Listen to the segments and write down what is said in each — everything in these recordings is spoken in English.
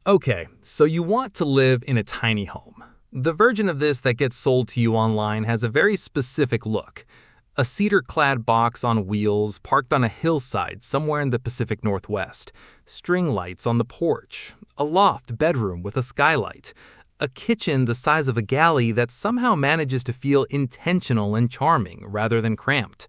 Okay, so you want to live in a tiny home. The version of this that gets sold to you online has a very specific look. A cedar-clad box on wheels parked on a hillside somewhere in the Pacific Northwest, string lights on the porch, a loft bedroom with a skylight, a kitchen the size of a galley that somehow manages to feel intentional and charming rather than cramped.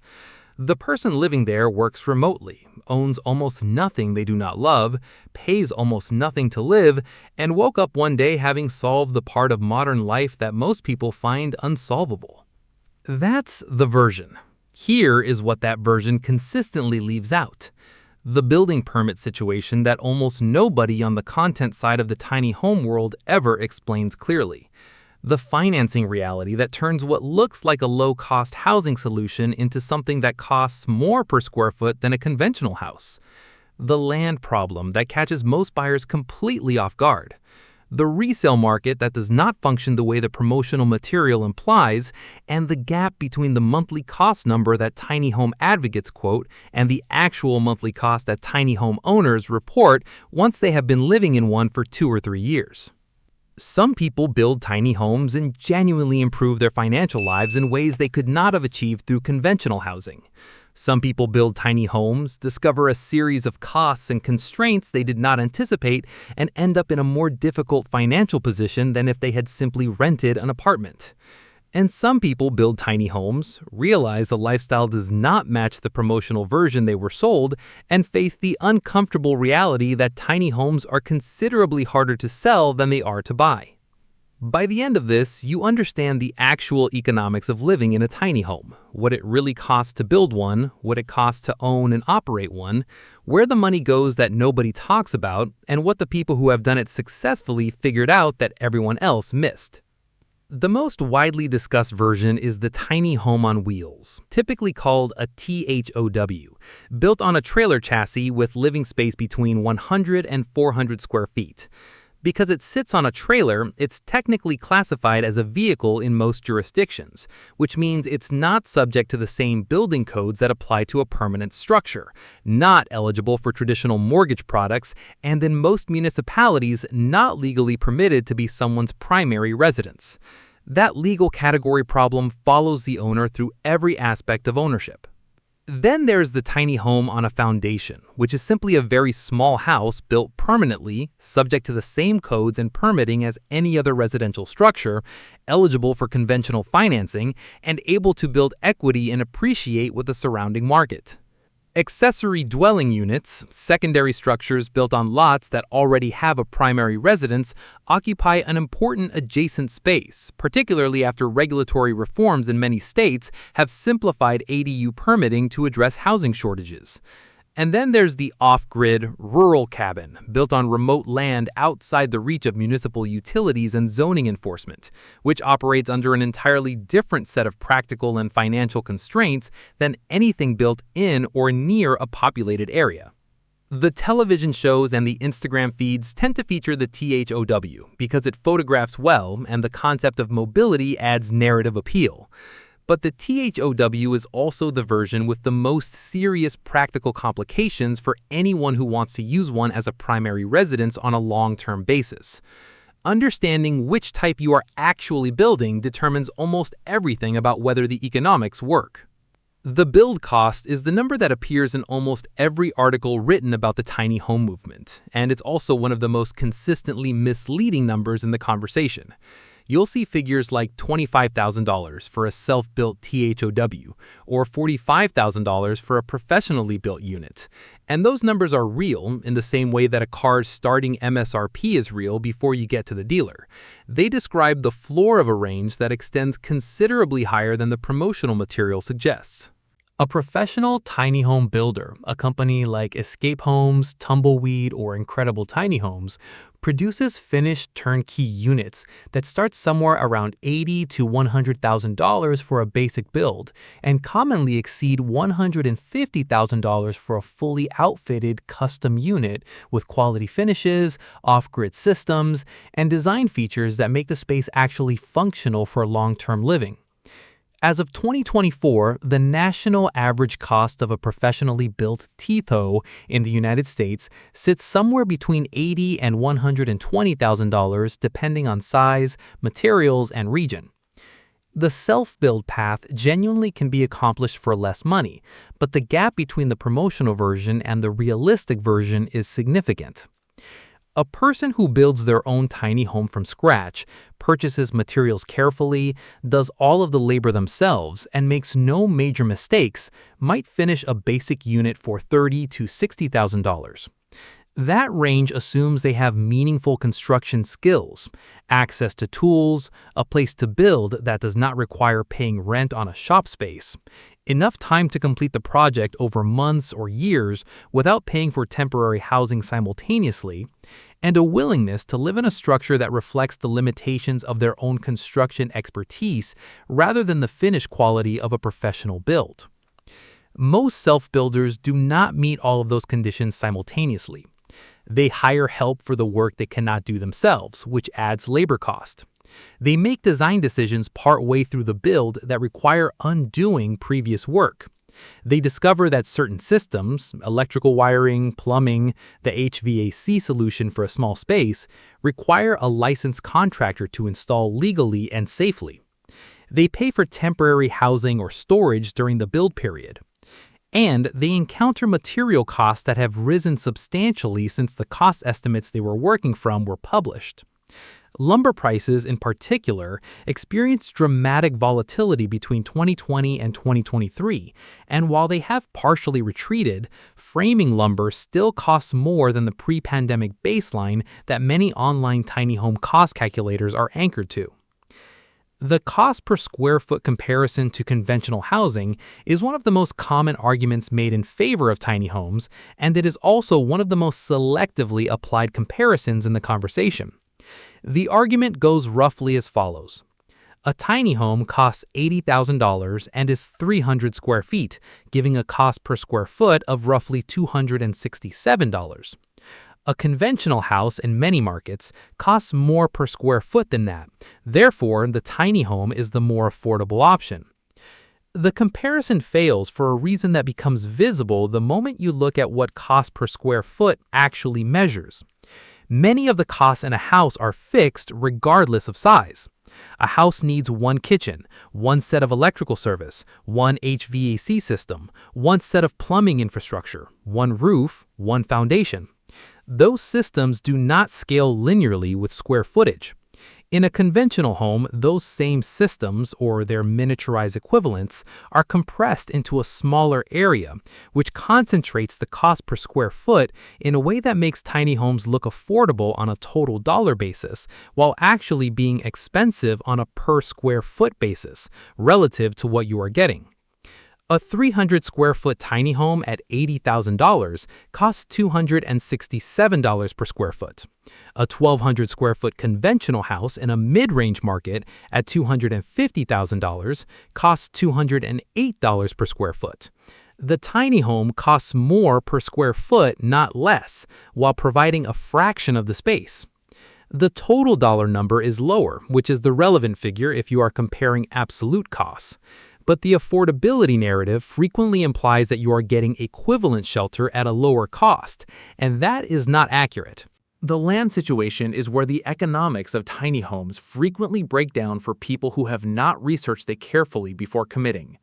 The person living there works remotely, owns almost nothing they do not love, pays almost nothing to live, and woke up one day having solved the part of modern life that most people find unsolvable. That's the version. Here is what that version consistently leaves out: the building permit situation that almost nobody on the content side of the tiny home world ever explains clearly. The financing reality that turns what looks like a low-cost housing solution into something that costs more per square foot than a conventional house. The land problem that catches most buyers completely off guard. The resale market that does not function the way the promotional material implies, and the gap between the monthly cost number that tiny home advocates quote and the actual monthly cost that tiny home owners report once they have been living in one for 2 or 3 years. Some people build tiny homes and genuinely improve their financial lives in ways they could not have achieved through conventional housing. Some people build tiny homes, discover a series of costs and constraints they did not anticipate, and end up in a more difficult financial position than if they had simply rented an apartment. And some people build tiny homes, realize the lifestyle does not match the promotional version they were sold, and face the uncomfortable reality that tiny homes are considerably harder to sell than they are to buy. By the end of this, you understand the actual economics of living in a tiny home, what it really costs to build one, what it costs to own and operate one, where the money goes that nobody talks about, and what the people who have done it successfully figured out that everyone else missed. The most widely discussed version is the tiny home on wheels, typically called a THOW, built on a trailer chassis with living space between 100 and 400 square feet. Because it sits on a trailer, it's technically classified as a vehicle in most jurisdictions, which means it's not subject to the same building codes that apply to a permanent structure, not eligible for traditional mortgage products, and in most municipalities not legally permitted to be someone's primary residence. That legal category problem follows the owner through every aspect of ownership. Then there's the tiny home on a foundation, which is simply a very small house built permanently, subject to the same codes and permitting as any other residential structure, eligible for conventional financing, and able to build equity and appreciate with the surrounding market. Accessory dwelling units, secondary structures built on lots that already have a primary residence, occupy an important adjacent space, particularly after regulatory reforms in many states have simplified ADU permitting to address housing shortages. And then there's the off-grid rural cabin, built on remote land outside the reach of municipal utilities and zoning enforcement, which operates under an entirely different set of practical and financial constraints than anything built in or near a populated area. The television shows and the Instagram feeds tend to feature the THOW because it photographs well and the concept of mobility adds narrative appeal. But the THOW is also the version with the most serious practical complications for anyone who wants to use one as a primary residence on a long-term basis. Understanding which type you are actually building determines almost everything about whether the economics work. The build cost is the number that appears in almost every article written about the tiny home movement, and it's also one of the most consistently misleading numbers in the conversation. You'll see figures like $25,000 for a self-built THOW or $45,000 for a professionally built unit. And those numbers are real in the same way that a car's starting MSRP is real before you get to the dealer. They describe the floor of a range that extends considerably higher than the promotional material suggests. A professional tiny home builder, a company like Escape Homes, Tumbleweed, or Incredible Tiny Homes, produces finished turnkey units that start somewhere around $80,000 to $100,000 for a basic build and commonly exceed $150,000 for a fully outfitted custom unit with quality finishes, off-grid systems, and design features that make the space actually functional for long-term living. As of 2024, the national average cost of a professionally built TITO in the United States sits somewhere between $80,000 and $120,000 depending on size, materials, and region. The self-build path genuinely can be accomplished for less money, but the gap between the promotional version and the realistic version is significant. A person who builds their own tiny home from scratch, purchases materials carefully, does all of the labor themselves, and makes no major mistakes might finish a basic unit for $30,000 to $60,000. That range assumes they have meaningful construction skills, access to tools, a place to build that does not require paying rent on a shop space, enough time to complete the project over months or years without paying for temporary housing simultaneously, and a willingness to live in a structure that reflects the limitations of their own construction expertise rather than the finished quality of a professional build. Most self-builders do not meet all of those conditions simultaneously. They hire help for the work they cannot do themselves, which adds labor cost. They make design decisions partway through the build that require undoing previous work. They discover that certain systems, electrical wiring, plumbing, the HVAC solution for a small space, require a licensed contractor to install legally and safely. They pay for temporary housing or storage during the build period. And they encounter material costs that have risen substantially since the cost estimates they were working from were published. Lumber prices, in particular, experienced dramatic volatility between 2020 and 2023, and while they have partially retreated, framing lumber still costs more than the pre-pandemic baseline that many online tiny home cost calculators are anchored to. The cost per square foot comparison to conventional housing is one of the most common arguments made in favor of tiny homes, and it is also one of the most selectively applied comparisons in the conversation. The argument goes roughly as follows. A tiny home costs $80,000 and is 300 square feet, giving a cost per square foot of roughly $267. A conventional house in many markets costs more per square foot than that. Therefore, the tiny home is the more affordable option. The comparison fails for a reason that becomes visible the moment you look at what cost per square foot actually measures. Many of the costs in a house are fixed regardless of size. A house needs one kitchen, one set of electrical service, one HVAC system, one set of plumbing infrastructure, one roof, one foundation. Those systems do not scale linearly with square footage. In a conventional home, those same systems, or their miniaturized equivalents, are compressed into a smaller area, which concentrates the cost per square foot in a way that makes tiny homes look affordable on a total dollar basis, while actually being expensive on a per square foot basis, relative to what you are getting. A 300 square foot tiny home at $80,000 costs $267 per square foot. A 1,200 square foot conventional house in a mid-range market at $250,000 costs $208 per square foot. The tiny home costs more per square foot, not less, while providing a fraction of the space. The total dollar number is lower, which is the relevant figure if you are comparing absolute costs. But the affordability narrative frequently implies that you are getting equivalent shelter at a lower cost, and that is not accurate. The land situation is where the economics of tiny homes frequently break down for people who have not researched it carefully before committing.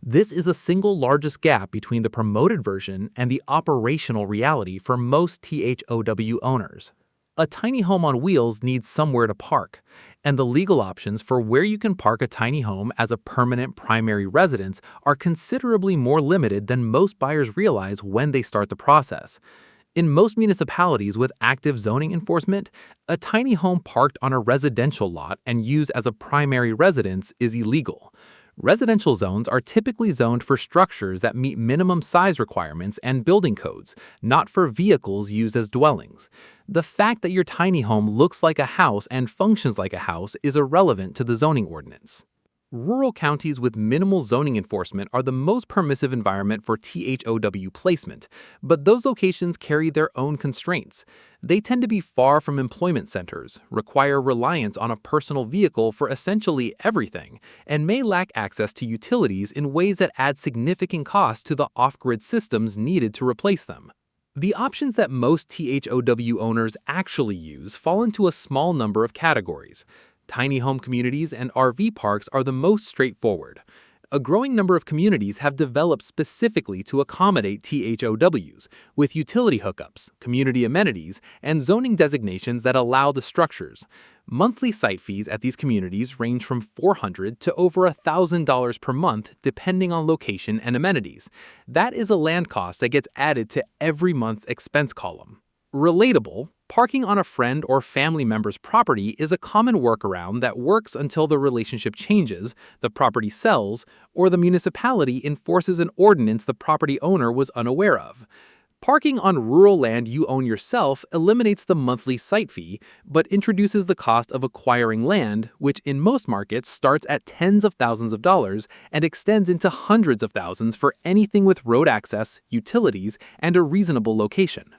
This is the single largest gap between the promoted version and the operational reality for most THOW owners. A tiny home on wheels needs somewhere to park, and the legal options for where you can park a tiny home as a permanent primary residence are considerably more limited than most buyers realize when they start the process. In most municipalities with active zoning enforcement, a tiny home parked on a residential lot and used as a primary residence is illegal. Residential zones are typically zoned for structures that meet minimum size requirements and building codes, not for vehicles used as dwellings. The fact that your tiny home looks like a house and functions like a house is irrelevant to the zoning ordinance. Rural counties with minimal zoning enforcement are the most permissive environment for THOW placement, but those locations carry their own constraints. They tend to be far from employment centers, require reliance on a personal vehicle for essentially everything, and may lack access to utilities in ways that add significant costs to the off-grid systems needed to replace them. The options that most THOW owners actually use fall into a small number of categories. Tiny home communities and RV parks are the most straightforward. A growing number of communities have developed specifically to accommodate THOWs, with utility hookups, community amenities, and zoning designations that allow the structures. Monthly site fees at these communities range from $400 to over $1,000 per month, depending on location and amenities. That is a land cost that gets added to every month's expense column. Relatable, parking on a friend or family member's property is a common workaround that works until the relationship changes, the property sells, or the municipality enforces an ordinance the property owner was unaware of. Parking on rural land you own yourself eliminates the monthly site fee, but introduces the cost of acquiring land, which in most markets starts at tens of thousands of dollars and extends into hundreds of thousands for anything with road access, utilities, and a reasonable location.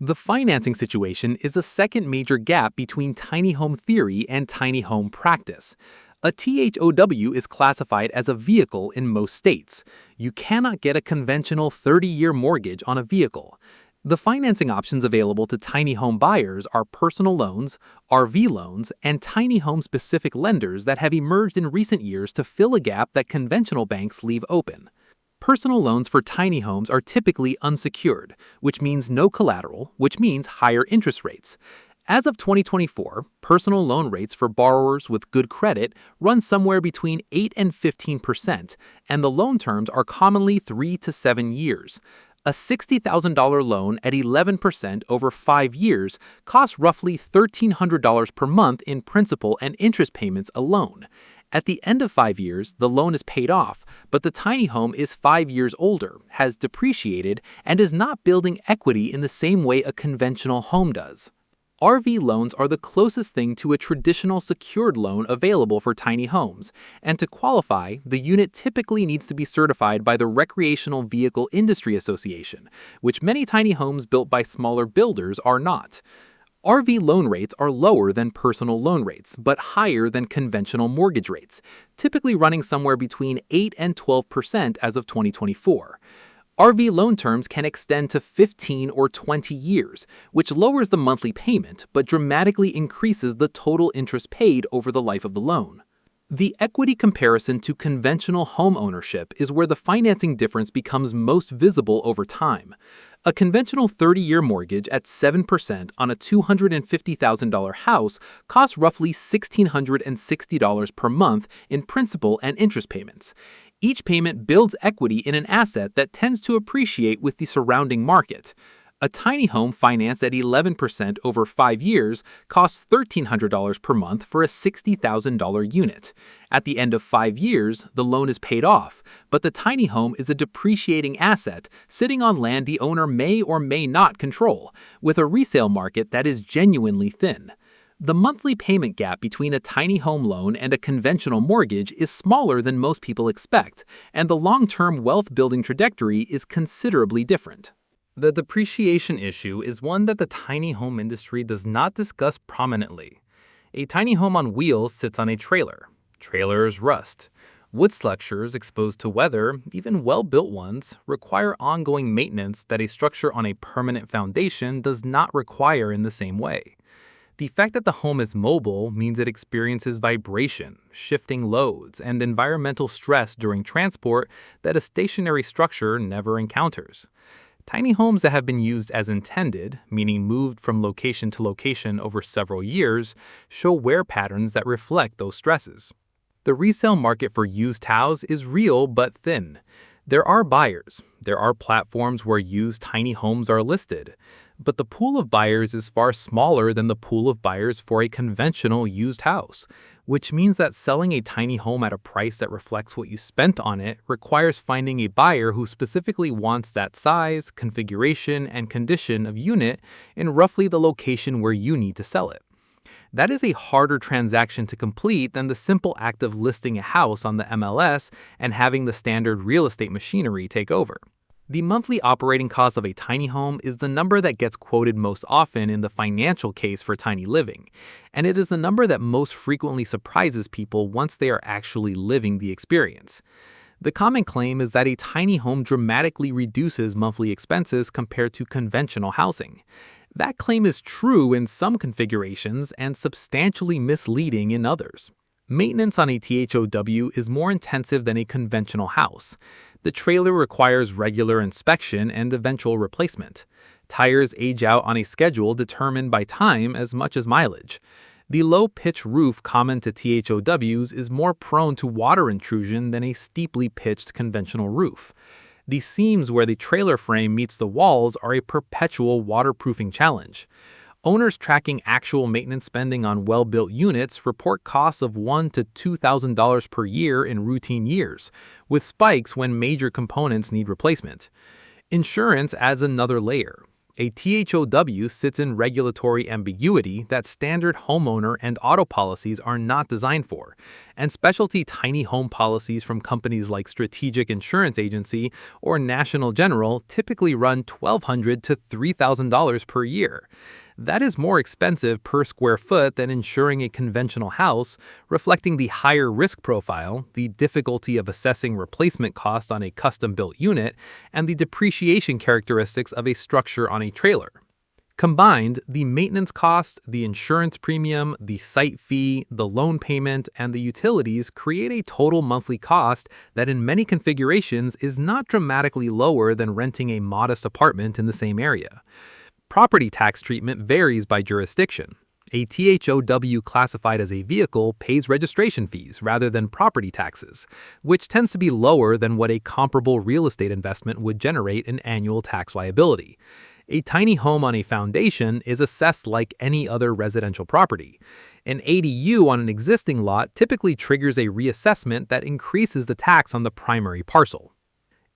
The financing situation is a second major gap between tiny home theory and tiny home practice. A THOW is classified as a vehicle in most states. You cannot get a conventional 30-year mortgage on a vehicle. The financing options available to tiny home buyers are personal loans, RV loans, and tiny home-specific lenders that have emerged in recent years to fill a gap that conventional banks leave open. Personal loans for tiny homes are typically unsecured, which means no collateral, which means higher interest rates. As of 2024, personal loan rates for borrowers with good credit run somewhere between 8 and 15%, and the loan terms are commonly 3 to 7 years. A $60,000 loan at 11% over 5 years costs roughly $1,300 per month in principal and interest payments alone. At the end of 5 years, the loan is paid off, but the tiny home is 5 years older, has depreciated, and is not building equity in the same way a conventional home does. RV loans are the closest thing to a traditional secured loan available for tiny homes, and to qualify, the unit typically needs to be certified by the Recreational Vehicle Industry Association, which many tiny homes built by smaller builders are not. RV loan rates are lower than personal loan rates, but higher than conventional mortgage rates, typically running somewhere between 8 and 12% as of 2024. RV loan terms can extend to 15 or 20 years, which lowers the monthly payment but dramatically increases the total interest paid over the life of the loan. The equity comparison to conventional home ownership is where the financing difference becomes most visible over time. A conventional 30-year mortgage at 7% on a $250,000 house costs roughly $1,660 per month in principal and interest payments. Each payment builds equity in an asset that tends to appreciate with the surrounding market. A tiny home financed at 11% over 5 years costs $1,300 per month for a $60,000 unit. At the end of 5 years, the loan is paid off, but the tiny home is a depreciating asset sitting on land the owner may or may not control, with a resale market that is genuinely thin. The monthly payment gap between a tiny home loan and a conventional mortgage is smaller than most people expect, and the long-term wealth-building trajectory is considerably different. The depreciation issue is one that the tiny home industry does not discuss prominently. A tiny home on wheels sits on a trailer. Trailers rust. Wood structures exposed to weather, even well-built ones, require ongoing maintenance that a structure on a permanent foundation does not require in the same way. The fact that the home is mobile means it experiences vibration, shifting loads, and environmental stress during transport that a stationary structure never encounters. Tiny homes that have been used as intended, meaning moved from location to location over several years, show wear patterns that reflect those stresses. The resale market for used housing is real but thin. There are buyers. There are platforms where used tiny homes are listed. But the pool of buyers is far smaller than the pool of buyers for a conventional used house, which means that selling a tiny home at a price that reflects what you spent on it requires finding a buyer who specifically wants that size, configuration, and condition of unit in roughly the location where you need to sell it. That is a harder transaction to complete than the simple act of listing a house on the MLS and having the standard real estate machinery take over. The monthly operating cost of a tiny home is the number that gets quoted most often in the financial case for tiny living, and it is the number that most frequently surprises people once they are actually living the experience. The common claim is that a tiny home dramatically reduces monthly expenses compared to conventional housing. That claim is true in some configurations and substantially misleading in others. Maintenance on a THOW is more intensive than a conventional house. The trailer requires regular inspection and eventual replacement. Tires age out on a schedule determined by time as much as mileage. The low-pitch roof common to THOWs is more prone to water intrusion than a steeply pitched conventional roof. The seams where the trailer frame meets the walls are a perpetual waterproofing challenge. Owners tracking actual maintenance spending on well-built units report costs of $1,000 to $2,000 per year in routine years, with spikes when major components need replacement. Insurance adds another layer. A THOW sits in regulatory ambiguity that standard homeowner and auto policies are not designed for, and specialty tiny home policies from companies like Strategic Insurance Agency or National General typically run $1,200 to $3,000 per year. That is more expensive per square foot than insuring a conventional house, reflecting the higher risk profile, the difficulty of assessing replacement cost on a custom-built unit, and the depreciation characteristics of a structure on a trailer. Combined, the maintenance cost, the insurance premium, the site fee, the loan payment, and the utilities create a total monthly cost that in many configurations is not dramatically lower than renting a modest apartment in the same area. Property tax treatment varies by jurisdiction. A THOW classified as a vehicle pays registration fees rather than property taxes, which tends to be lower than what a comparable real estate investment would generate in annual tax liability. A tiny home on a foundation is assessed like any other residential property. An ADU on an existing lot typically triggers a reassessment that increases the tax on the primary parcel.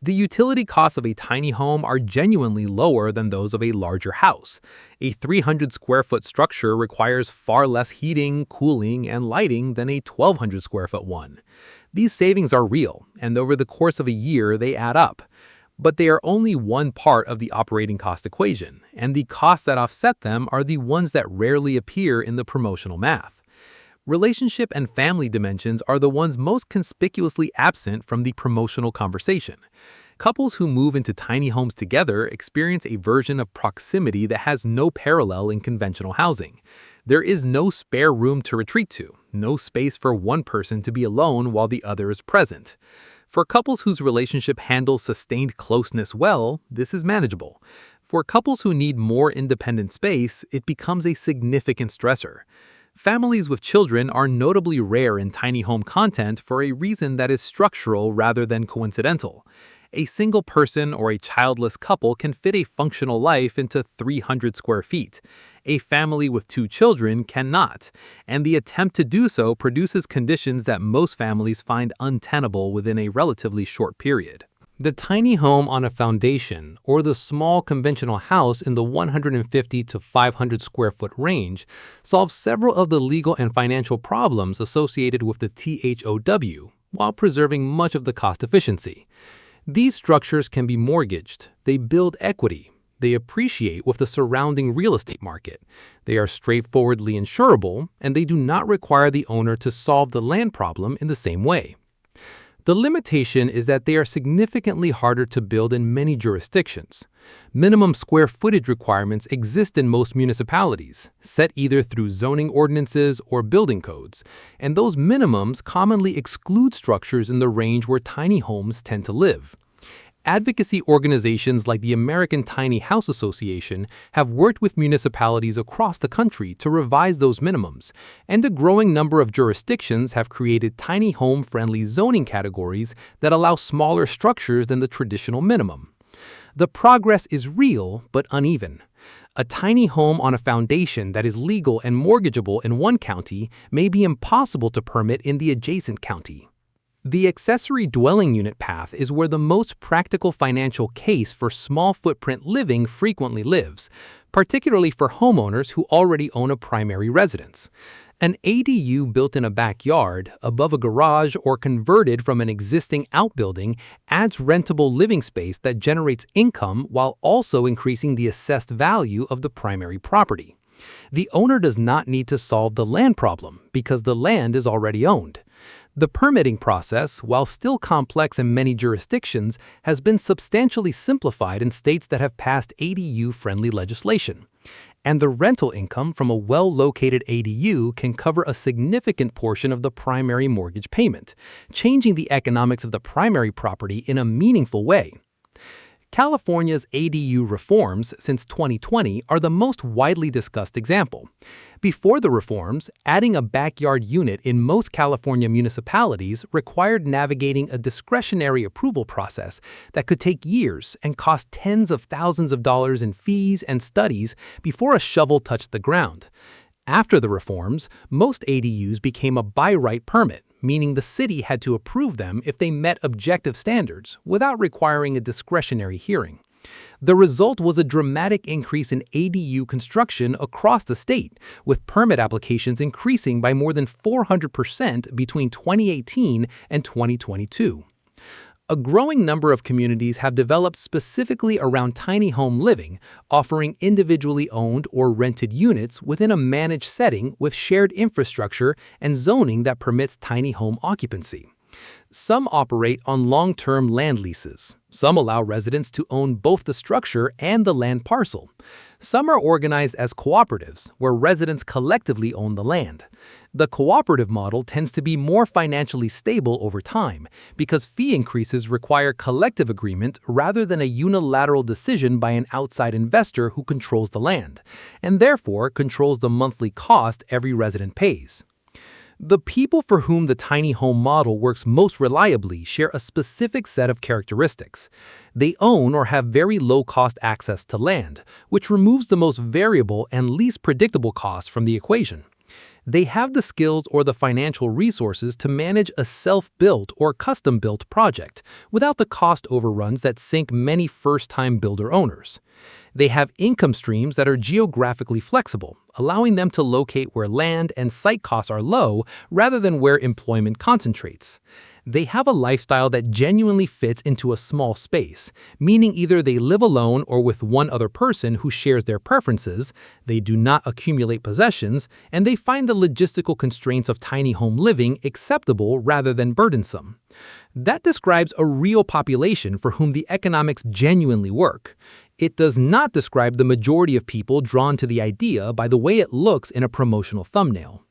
The utility costs of a tiny home are genuinely lower than those of a larger house. A 300 square foot structure requires far less heating, cooling, and lighting than a 1,200 square foot one. These savings are real, and over the course of a year they add up. But they are only one part of the operating cost equation, and the costs that offset them are the ones that rarely appear in the promotional math. Relationship and family dimensions are the ones most conspicuously absent from the promotional conversation. Couples who move into tiny homes together experience a version of proximity that has no parallel in conventional housing. There is no spare room to retreat to, no space for one person to be alone while the other is present. For couples whose relationship handles sustained closeness well, this is manageable. For couples who need more independent space, it becomes a significant stressor. Families with children are notably rare in tiny home content for a reason that is structural rather than coincidental. A single person or a childless couple can fit a functional life into 300 square feet. A family with 2 children cannot, and the attempt to do so produces conditions that most families find untenable within a relatively short period. The tiny home on a foundation or the small conventional house in the 150 to 500 square foot range solves several of the legal and financial problems associated with the THOW while preserving much of the cost efficiency. These structures can be mortgaged, they build equity, they appreciate with the surrounding real estate market, they are straightforwardly insurable, and they do not require the owner to solve the land problem in the same way. The limitation is that they are significantly harder to build in many jurisdictions. Minimum square footage requirements exist in most municipalities, set either through zoning ordinances or building codes, and those minimums commonly exclude structures in the range where tiny homes tend to live. Advocacy organizations like the American Tiny House Association have worked with municipalities across the country to revise those minimums, and a growing number of jurisdictions have created tiny home-friendly zoning categories that allow smaller structures than the traditional minimum. The progress is real but uneven. A tiny home on a foundation that is legal and mortgageable in one county may be impossible to permit in the adjacent county. The accessory dwelling unit path is where the most practical financial case for small footprint living frequently lives, particularly for homeowners who already own a primary residence. An ADU built in a backyard, above a garage, or converted from an existing outbuilding adds rentable living space that generates income while also increasing the assessed value of the primary property. The owner does not need to solve the land problem because the land is already owned. The permitting process, while still complex in many jurisdictions, has been substantially simplified in states that have passed ADU-friendly legislation. And the rental income from a well-located ADU can cover a significant portion of the primary mortgage payment, changing the economics of the primary property in a meaningful way. California's ADU reforms since 2020 are the most widely discussed example. Before the reforms, adding a backyard unit in most California municipalities required navigating a discretionary approval process that could take years and cost tens of thousands of dollars in fees and studies before a shovel touched the ground. After the reforms, most ADUs became a by right permit, meaning the city had to approve them if they met objective standards without requiring a discretionary hearing. The result was a dramatic increase in ADU construction across the state, with permit applications increasing by more than 400% between 2018 and 2022. A growing number of communities have developed specifically around tiny home living, offering individually owned or rented units within a managed setting with shared infrastructure and zoning that permits tiny home occupancy. Some operate on long-term land leases. Some allow residents to own both the structure and the land parcel. Some are organized as cooperatives, where residents collectively own the land. The cooperative model tends to be more financially stable over time because fee increases require collective agreement rather than a unilateral decision by an outside investor who controls the land, and therefore controls the monthly cost every resident pays. The people for whom the tiny home model works most reliably share a specific set of characteristics. They own or have very low-cost access to land, which removes the most variable and least predictable costs from the equation. They have the skills or the financial resources to manage a self-built or custom-built project without the cost overruns that sink many first-time builder owners. They have income streams that are geographically flexible, allowing them to locate where land and site costs are low rather than where employment concentrates. They have a lifestyle that genuinely fits into a small space, meaning either they live alone or with one other person who shares their preferences, they do not accumulate possessions, and they find the logistical constraints of tiny home living acceptable rather than burdensome. That describes a real population for whom the economics genuinely work. It does not describe the majority of people drawn to the idea by the way it looks in a promotional thumbnail.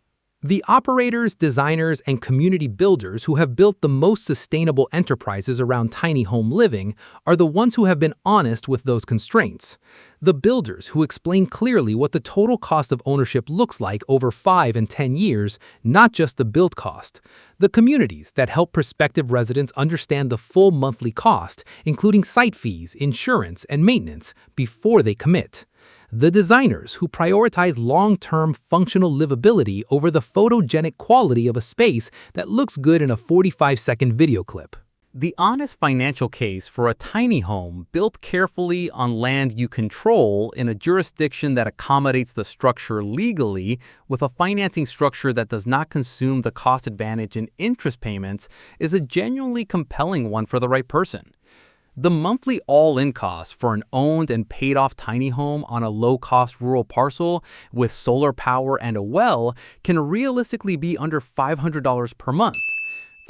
The operators, designers, and community builders who have built the most sustainable enterprises around tiny home living are the ones who have been honest with those constraints. The builders who explain clearly what the total cost of ownership looks like over 5 and 10 years, not just the build cost. The communities that help prospective residents understand the full monthly cost, including site fees, insurance, and maintenance, before they commit. The designers who prioritize long-term functional livability over the photogenic quality of a space that looks good in a 45-second video clip. The honest financial case for a tiny home built carefully on land you control in a jurisdiction that accommodates the structure legally with a financing structure that does not consume the cost advantage in interest payments is a genuinely compelling one for the right person. The monthly all-in cost for an owned and paid-off tiny home on a low-cost rural parcel with solar power and a well can realistically be under $500 per month.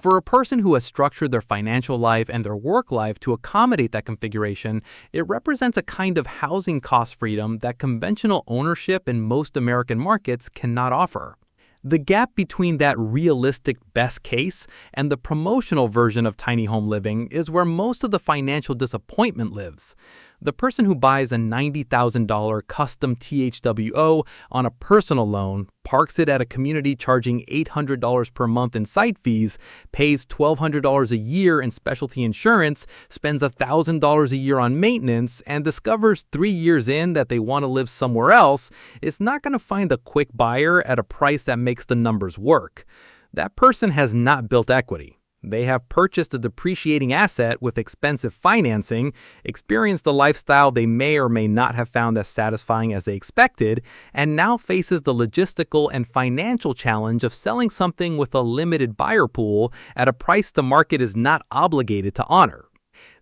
For a person who has structured their financial life and their work life to accommodate that configuration, it represents a kind of housing cost freedom that conventional ownership in most American markets cannot offer. The gap between that realistic best case and the promotional version of tiny home living is where most of the financial disappointment lives. The person who buys a $90,000 custom THWO on a personal loan, parks it at a community charging $800 per month in site fees, pays $1,200 a year in specialty insurance, spends $1,000 a year on maintenance, and discovers 3 years in that they want to live somewhere else, is not going to find a quick buyer at a price that makes the numbers work. That person has not built equity. They have purchased a depreciating asset with expensive financing, experienced a lifestyle they may or may not have found as satisfying as they expected, and now faces the logistical and financial challenge of selling something with a limited buyer pool at a price the market is not obligated to honor.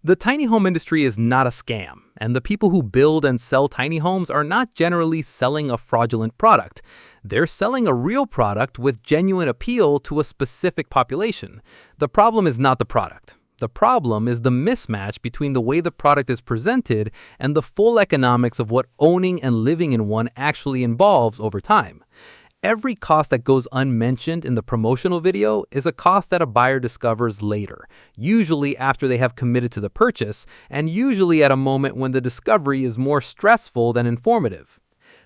The tiny home industry is not a scam, and the people who build and sell tiny homes are not generally selling a fraudulent product. They're selling a real product with genuine appeal to a specific population. The problem is not the product. The problem is the mismatch between the way the product is presented and the full economics of what owning and living in one actually involves over time. Every cost that goes unmentioned in the promotional video is a cost that a buyer discovers later, usually after they have committed to the purchase, and usually at a moment when the discovery is more stressful than informative.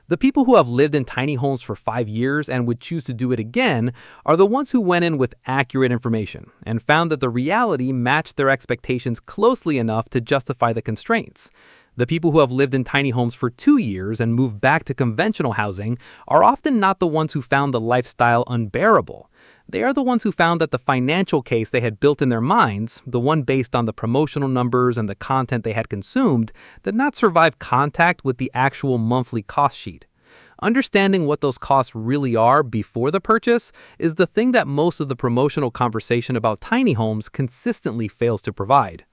The people who have lived in tiny homes for 5 years and would choose to do it again are the ones who went in with accurate information and found that the reality matched their expectations closely enough to justify the constraints. The people who have lived in tiny homes for 2 years and moved back to conventional housing are often not the ones who found the lifestyle unbearable. They are the ones who found that the financial case they had built in their minds, the one based on the promotional numbers and the content they had consumed, did not survive contact with the actual monthly cost sheet. Understanding what those costs really are before the purchase is the thing that most of the promotional conversation about tiny homes consistently fails to provide.